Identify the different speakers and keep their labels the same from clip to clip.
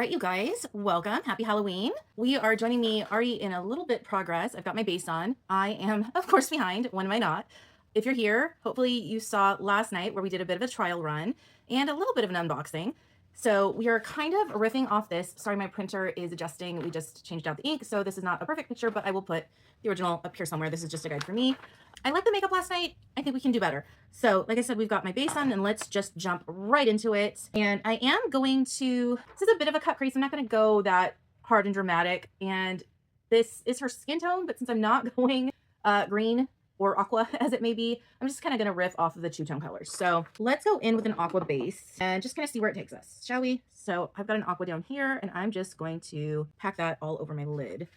Speaker 1: right, you guys, welcome. Happy Halloween. We are joining me already in a little bit progress. I've got my base on. I am, of course, behind. When am I not? If you're here, hopefully you saw last night where we did a bit of a trial run and a little bit of an unboxing. So we are kind of riffing off this. Sorry, my printer is adjusting. We just changed out the ink, so this is not a perfect picture, but I will put the original up here somewhere. This is just a guide for me. I liked the makeup last night. I think we can do better. So like I said, we've got my base on and let's just jump right into it. And I am going to, this is a bit of a cut crease. I'm not going to go that hard and dramatic. And this is her skin tone, but since I'm not going green or aqua as it may be, I'm just kind of going to riff off of the two-tone colors. So let's go in with an aqua base and just kind of see where it takes us, shall we? So I've got an aqua down here and I'm just going to pack that all over my lid.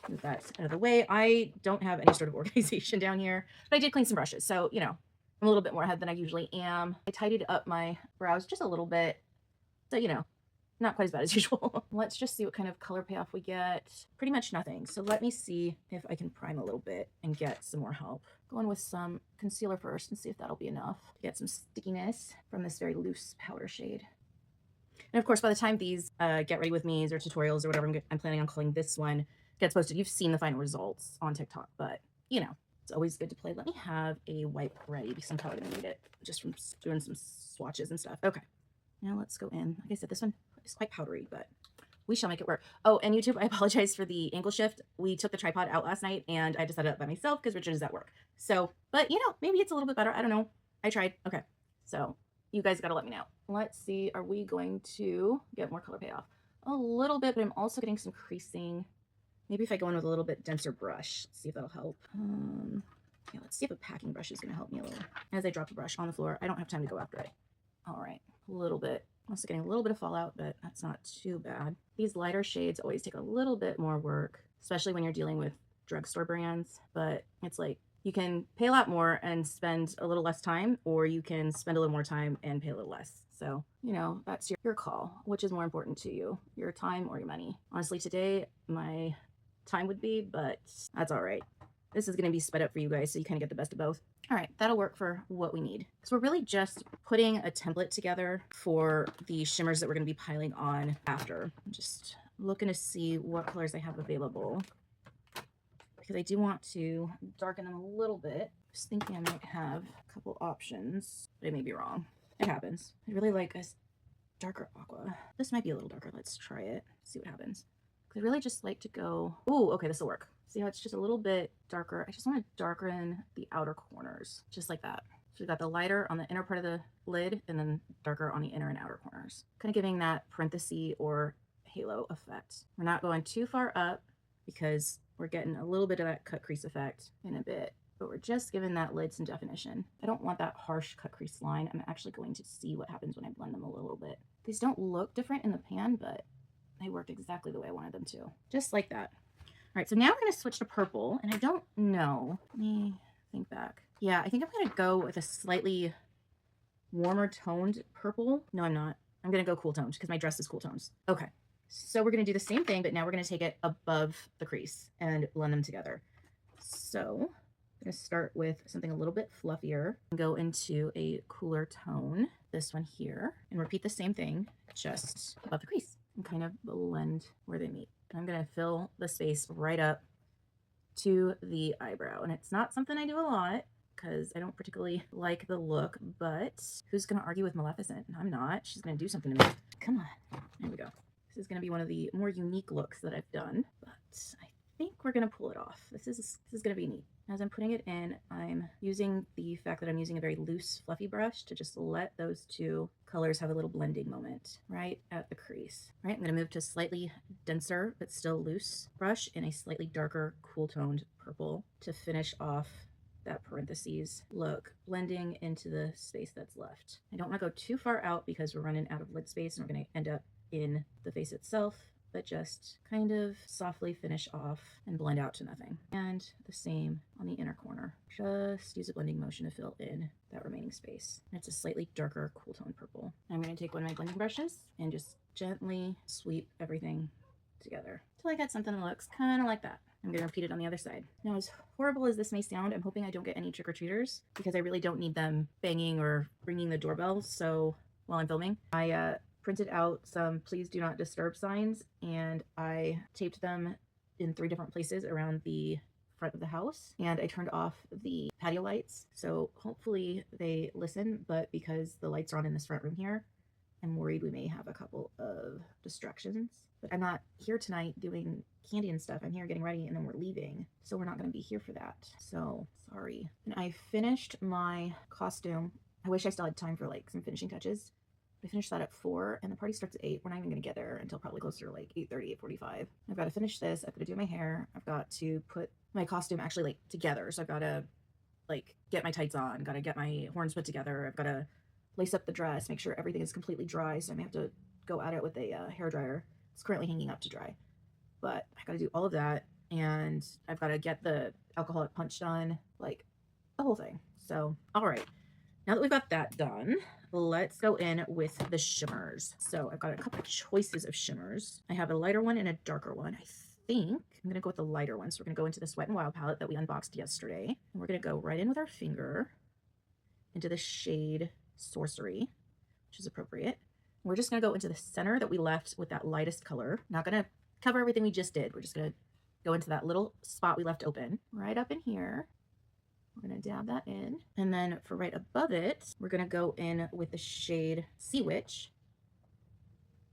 Speaker 1: Move that out of the way. I don't have any sort of organization down here, but I did clean some brushes. So, you know, I'm a little bit more ahead than I usually am. I tidied up my brows just a little bit. So, you know, not quite as bad as usual. Let's just see what kind of color payoff we get. Pretty much nothing. So let me see if I can prime a little bit and get some more help. Going with some concealer first and see if that'll be enough to get some stickiness from this very loose powder shade. And of course, by the time these get ready with me's or tutorials or whatever I'm planning on calling this one gets posted, you've seen the final results on TikTok, but you know, it's always good to play. Let me have a wipe ready because I'm probably gonna need it just from doing some swatches and stuff. Okay, now let's go in. Like I said, this one is quite powdery, but we shall make it work. Oh, and YouTube, I apologize for the angle shift. We took the tripod out last night and I had to set it up by myself because Richard is at work. So, but you know, maybe it's a little bit better. I don't know. I tried. Okay, so you guys got to let me know. Let's see. Are we going to get more color payoff? A little bit, but I'm also getting some creasing. Maybe if I go in with a little bit denser brush, see if that'll help. Yeah, let's see if a packing brush is going to help me a little. As I drop the brush on the floor, I don't have time to go after it. All right, a little bit. Also getting a little bit of fallout, but that's not too bad. These lighter shades always take a little bit more work, especially when you're dealing with drugstore brands. But it's like you can pay a lot more and spend a little less time, or you can spend a little more time and pay a little less. So, you know, that's your call. Which is more important to you, your time or your money? Honestly, today, my time would be, but that's all right. This is going to be sped up for you guys, so you kind of get the best of both. All right, that'll work for what we need. So we're really just putting a template together for the shimmers that we're going to be piling on after. I'm just looking to see what colors I have available because I do want to darken them a little bit. Just thinking I might have a couple options, but I may be wrong. It happens. I really like a darker aqua. This might be a little darker. Let's try it, see what happens. I really just like to go, ooh, okay, this will work. See how it's just a little bit darker? I just want to darken the outer corners, just like that. So we've got the lighter on the inner part of the lid and then darker on the inner and outer corners. Kind of giving that parenthesis or halo effect. We're not going too far up because we're getting a little bit of that cut crease effect in a bit, but we're just giving that lid some definition. I don't want that harsh cut crease line. I'm actually going to see what happens when I blend them a little bit. These don't look different in the pan, but they worked exactly the way I wanted them to. Just like that. All right, so now we're going to switch to purple, and I don't know. Let me think back. Yeah, I think I'm going to go with a slightly warmer toned purple. No, I'm not. I'm going to go cool toned because my dress is cool tones. Okay, so we're going to do the same thing, but now we're going to take it above the crease and blend them together. So I'm going to start with something a little bit fluffier and go into a cooler tone, this one here, and repeat the same thing just above the crease and kind of blend where they meet. I'm going to fill the space right up to the eyebrow. And it's not something I do a lot because I don't particularly like the look, but who's going to argue with Maleficent? I'm not. She's going to do something to me. Come on. There we go. This is going to be one of the more unique looks that I've done, but I think we're going to pull it off. This is going to be neat. As I'm putting it in, I'm using the fact that I'm using a very loose, fluffy brush to just let those two colors have a little blending moment right at the crease. All right, I'm going to move to a slightly denser but still loose brush in a slightly darker, cool-toned purple to finish off that parentheses look, blending into the space that's left. I don't want to go too far out because we're running out of lid space and we're going to end up in the face itself, but just kind of softly finish off and blend out to nothing. And the same on the inner corner. Just use a blending motion to fill in that remaining space. And it's a slightly darker cool tone purple. I'm going to take one of my blending brushes and just gently sweep everything together till I get something that looks kind of like that. I'm going to repeat it on the other side. Now, as horrible as this may sound, I'm hoping I don't get any trick-or-treaters because I really don't need them banging or ringing the doorbell. So while I'm filming, I printed out some please do not disturb signs, and I taped them in 3 different places around the front of the house, and I turned off the patio lights. So hopefully they listen, but because the lights are on in this front room here, I'm worried we may have a couple of distractions. But I'm not here tonight doing candy and stuff. I'm here getting ready and then we're leaving. So we're not going to be here for that. So sorry. And I finished my costume. I wish I still had time for like some finishing touches. I finished that at 4 and the party starts at 8. We're not even going to get there until probably closer to like 8:30, 8:45. I've got to finish this. I've got to do my hair. I've got to put my costume actually like together. So I've got to like get my tights on, got to get my horns put together. I've got to lace up the dress, make sure everything is completely dry. So I may have to go at it with a hair dryer. It's currently hanging up to dry, but I got to do all of that. And I've got to get the alcoholic punch done, like the whole thing. So, all right. Now that we've got that done, let's go in with the shimmers. So I've got a couple of choices of shimmers. I have a lighter one and a darker one. I think I'm going to go with the lighter one. So we're going to go into the Wet n Wild palette that we unboxed yesterday. And we're going to go right in with our finger into the shade Sorcery, which is appropriate. We're just going to go into the center that we left with that lightest color. Not going to cover everything we just did. We're just going to go into that little spot we left open right up in here. We're going to dab that in. And then for right above it, we're going to go in with the shade Sea Witch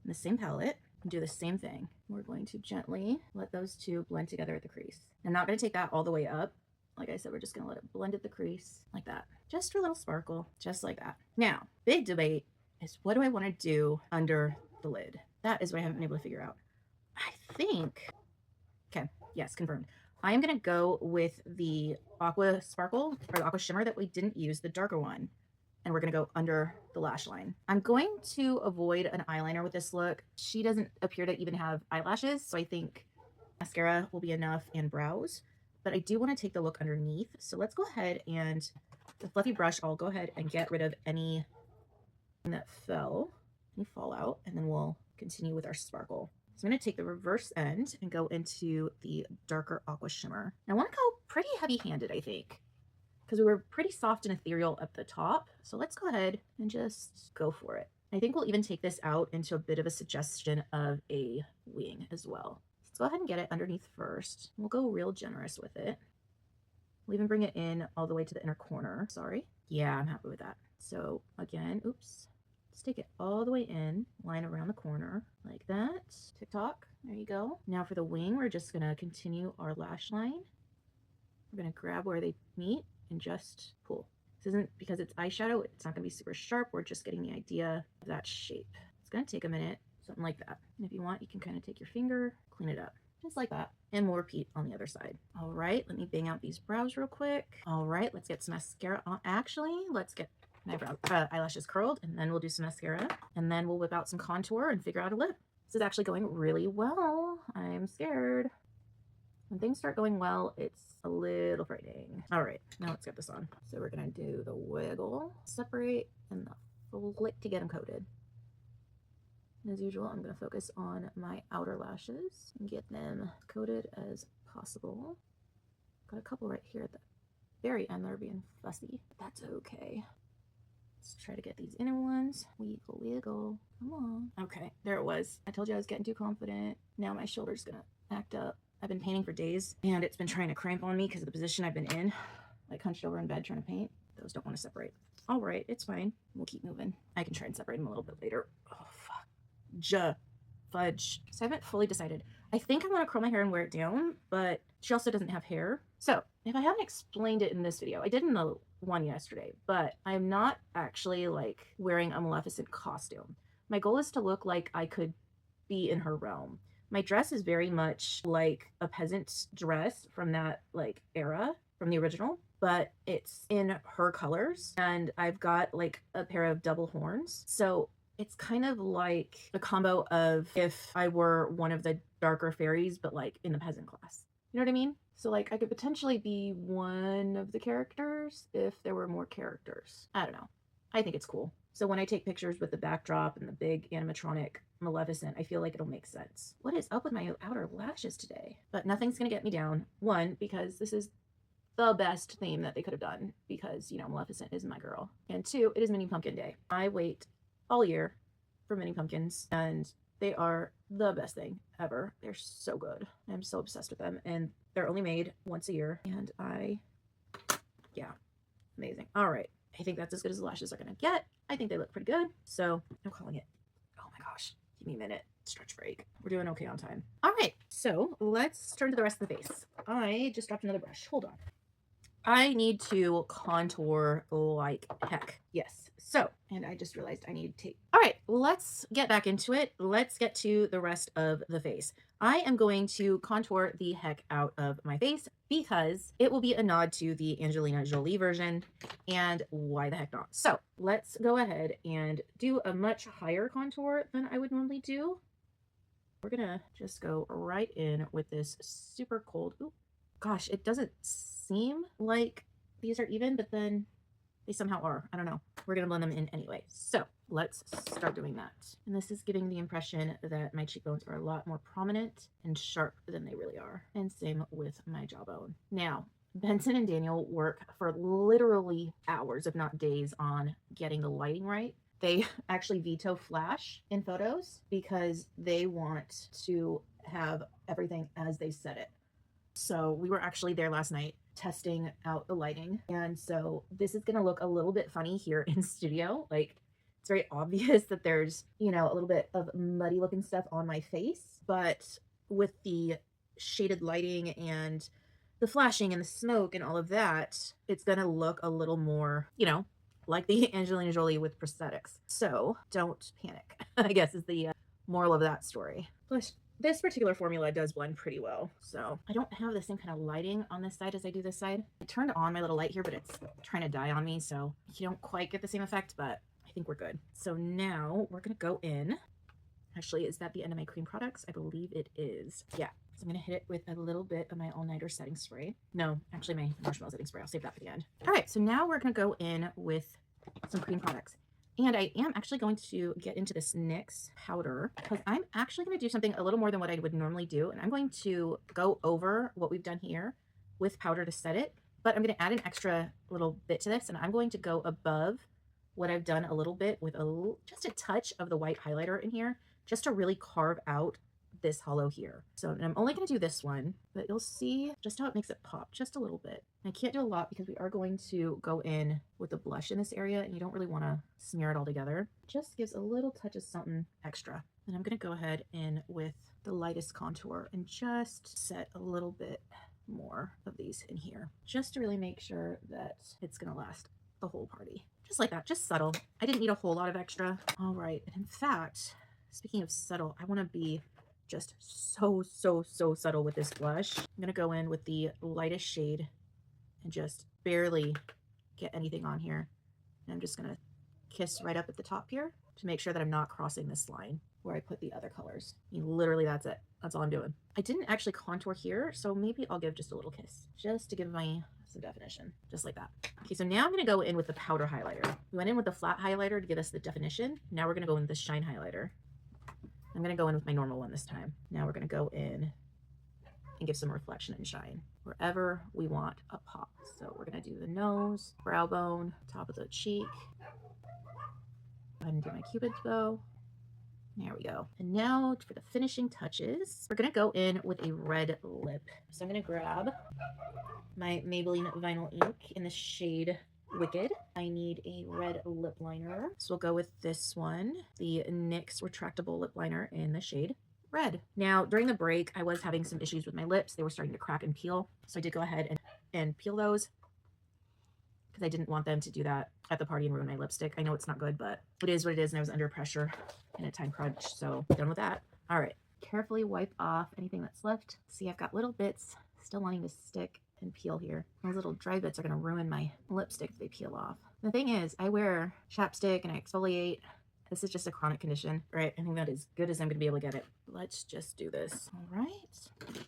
Speaker 1: in the same palette and do the same thing. We're going to gently let those two blend together at the crease. I'm not going to take that all the way up. Like I said, we're just going to let it blend at the crease like that. Just for a little sparkle, just like that. Now, big debate is what do I want to do under the lid? That is what I haven't been able to figure out. I think, okay, yes, confirmed. I am going to go with the Aqua Sparkle or the Aqua Shimmer that we didn't use, the darker one. And we're going to go under the lash line. I'm going to avoid an eyeliner with this look. She doesn't appear to even have eyelashes, so I think mascara will be enough and brows. But I do want to take the look underneath. So let's go ahead and the fluffy brush, I'll go ahead and get rid of any that fell, any fallout, and then we'll continue with our sparkle. So I'm going to take the reverse end and go into the darker Aqua Shimmer. And I want to go pretty heavy-handed, I think, because we were pretty soft and ethereal at the top. So let's go ahead and just go for it. I think we'll even take this out into a bit of a suggestion of a wing as well. Let's go ahead and get it underneath first. We'll go real generous with it. We'll even bring it in all the way to the inner corner. Sorry. Yeah, I'm happy with that. So again, oops. Let's take it all the way in, line around the corner like that. Tick-tock. There you go. Now for the wing, we're just going to continue our lash line. We're going to grab where they meet and just pull. This isn't because it's eyeshadow. It's not going to be super sharp. We're just getting the idea of that shape. It's going to take a minute, something like that. And if you want, you can kind of take your finger, clean it up. Just like that. And we'll repeat on the other side. All right, let me bang out these brows real quick. All right, let's get some mascara on. Actually, let's get my eyelashes curled, and then we'll do some mascara. And then we'll whip out some contour and figure out a lip. This is actually going really well. I'm scared. When things start going well, it's a little frightening. All right, now let's get this on. So we're gonna do the wiggle, separate, and the flick to get them coated. As usual, I'm going to focus on my outer lashes and get them coated as possible. Got a couple right here at the very end that are being fussy. That's okay. Let's try to get these inner ones. Wiggle, wiggle. Come on. Okay, there it was. I told you I was getting too confident. Now my shoulder's going to act up. I've been painting for days, and it's been trying to cramp on me because of the position I've been in. Like hunched over in bed trying to paint. Those don't want to separate. All right, it's fine. We'll keep moving. I can try and separate them a little bit later. Oh, fuck. Fudge. So I haven't fully decided. I think I'm going to curl my hair and wear it down, but she also doesn't have hair. So if I haven't explained it in this video, I did in the one yesterday, but I'm not actually like wearing a Maleficent costume. My goal is to look like I could be in her realm. My dress is very much like a peasant dress from that like era, from the original, but it's in her colors, and I've got like a pair of double horns. So it's kind of like a combo of if I were one of the darker fairies, but like in the peasant class. You know what I mean? So like I could potentially be one of the characters if there were more characters. I don't know. I think it's cool. So when I take pictures with the backdrop and the big animatronic Maleficent, I feel like it'll make sense. What is up with my outer lashes today? But nothing's gonna get me down. One, because this is the best theme that they could have done because, you know, Maleficent is my girl. And two, it is Mini Pumpkin Day. I wait all year from Mini Pumpkins, and they are the best thing ever. They're so good. I'm so obsessed with them, and they're only made once a year, and yeah, amazing. All right. I think that's as good as the lashes are going to get. I think they look pretty good. So I'm calling it. Oh my gosh. Give me a minute. Stretch break. We're doing okay on time. All right. So let's turn to the rest of the face. I just dropped another brush. Hold on. I need to contour like heck. Yes. So, and I just realized I need tape. All right, let's get back into it. Let's get to the rest of the face. I am going to contour the heck out of my face because it will be a nod to the Angelina Jolie version, and why the heck not? So let's go ahead and do a much higher contour than I would normally do. We're gonna just go right in with this super cold. Ooh, gosh, it doesn't seem like these are even, but then they somehow are. I don't know. We're going to blend them in anyway. So let's start doing that. And this is giving the impression that my cheekbones are a lot more prominent and sharp than they really are. And same with my jawbone. Now, Benson and Daniel work for literally hours, if not days, on getting the lighting right. They actually veto flash in photos because they want to have everything as they set it. So we were actually there last night testing out the lighting. And so this is going to look a little bit funny here in studio. Like, it's very obvious that there's, you know, a little bit of muddy looking stuff on my face, but with the shaded lighting and the flashing and the smoke and all of that, it's going to look a little more, you know, like the Angelina Jolie with prosthetics. So don't panic, I guess is the moral of that story. Plus, this particular formula does blend pretty well. So I don't have the same kind of lighting on this side as I do this side. I turned on my little light here, but it's trying to die on me. So you don't quite get the same effect, but I think we're good. So now we're going to go in. Actually, is that the end of my cream products? I believe it is. Yeah. So I'm going to hit it with a little bit of my all-nighter setting spray. No, actually my marshmallow setting spray. I'll save that for the end. All right. So now we're going to go in with some cream products. And I am actually going to get into this NYX powder because I'm actually going to do something a little more than what I would normally do. And I'm going to go over what we've done here with powder to set it, but I'm going to add an extra little bit to this. And I'm going to go above what I've done a little bit with just a touch of the white highlighter in here, just to really carve out this hollow here. So I'm only going to do this one, but you'll see just how it makes it pop just a little bit. I can't do a lot because we are going to go in with the blush in this area, and you don't really want to smear it all together. It just gives a little touch of something extra. And I'm going to go ahead in with the lightest contour and just set a little bit more of these in here, just to really make sure that it's going to last the whole party. Just like that, just subtle. I didn't need a whole lot of extra. All right, and in fact, speaking of subtle, I want to be just so subtle with this blush. I'm gonna go in with the lightest shade and just barely get anything on here. And I'm just gonna kiss right up at the top here to make sure that I'm not crossing this line where I put the other colors. I mean, literally that's it. That's all I'm doing. I didn't actually contour here, so maybe I'll give just a little kiss just to give my some definition, just like that. Okay, so now I'm gonna go in with the powder highlighter. We went in with the flat highlighter to give us the definition. Now we're gonna go in with the shine highlighter. I'm going to go in with my normal one this time. Now we're going to go in and give some reflection and shine wherever we want a pop. So we're going to do the nose, brow bone, top of the cheek. Go ahead and do my cupid's bow. There we go. And now for the finishing touches, we're going to go in with a red lip. So I'm going to grab my Maybelline Vinyl Ink in the shade Wicked. I need a red lip liner. So we'll go with this one, the NYX retractable lip liner in the shade Red. Now, during the break, I was having some issues with my lips. They were starting to crack and peel. So I did go ahead and peel those because I didn't want them to do that at the party and ruin my lipstick. I know it's not good, but it is what it is. And I was under pressure in a time crunch. So done with that. All right. Carefully wipe off anything that's left. See, I've got little bits still wanting to stick and peel here. Those little dry bits are going to ruin my lipstick if they peel off. The thing is, I wear chapstick and I exfoliate. This is just a chronic condition, right? I think that is good as I'm going to be able to get it. Let's just do this. All right.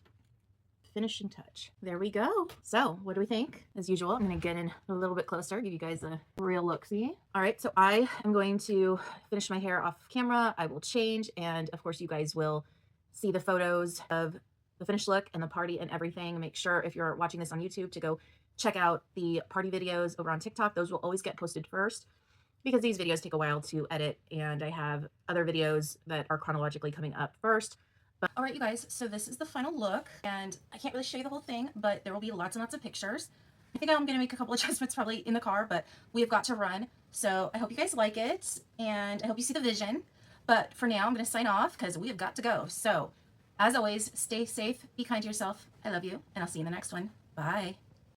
Speaker 1: Finishing touch. There we go. So what do we think? As usual, I'm going to get in a little bit closer, give you guys a real look-see. All right, so I am going to finish my hair off camera. I will change, and of course you guys will see the photos of the finished look and the party and everything. Make sure if you're watching this on YouTube to go check out the party videos over on TikTok. Those will always get posted first. because these videos take a while to edit and I have other videos that are chronologically coming up first. But all right, you guys, so this is the final look and I can't really show you the whole thing, but there will be lots and lots of pictures. I think I'm going to make a couple adjustments probably in the car, but we have got to run. So I hope you guys like it and I hope you see the vision. But for now, I'm going to sign off because we have got to go. So as always, stay safe, be kind to yourself. I love you, and I'll see you in the next one. Bye.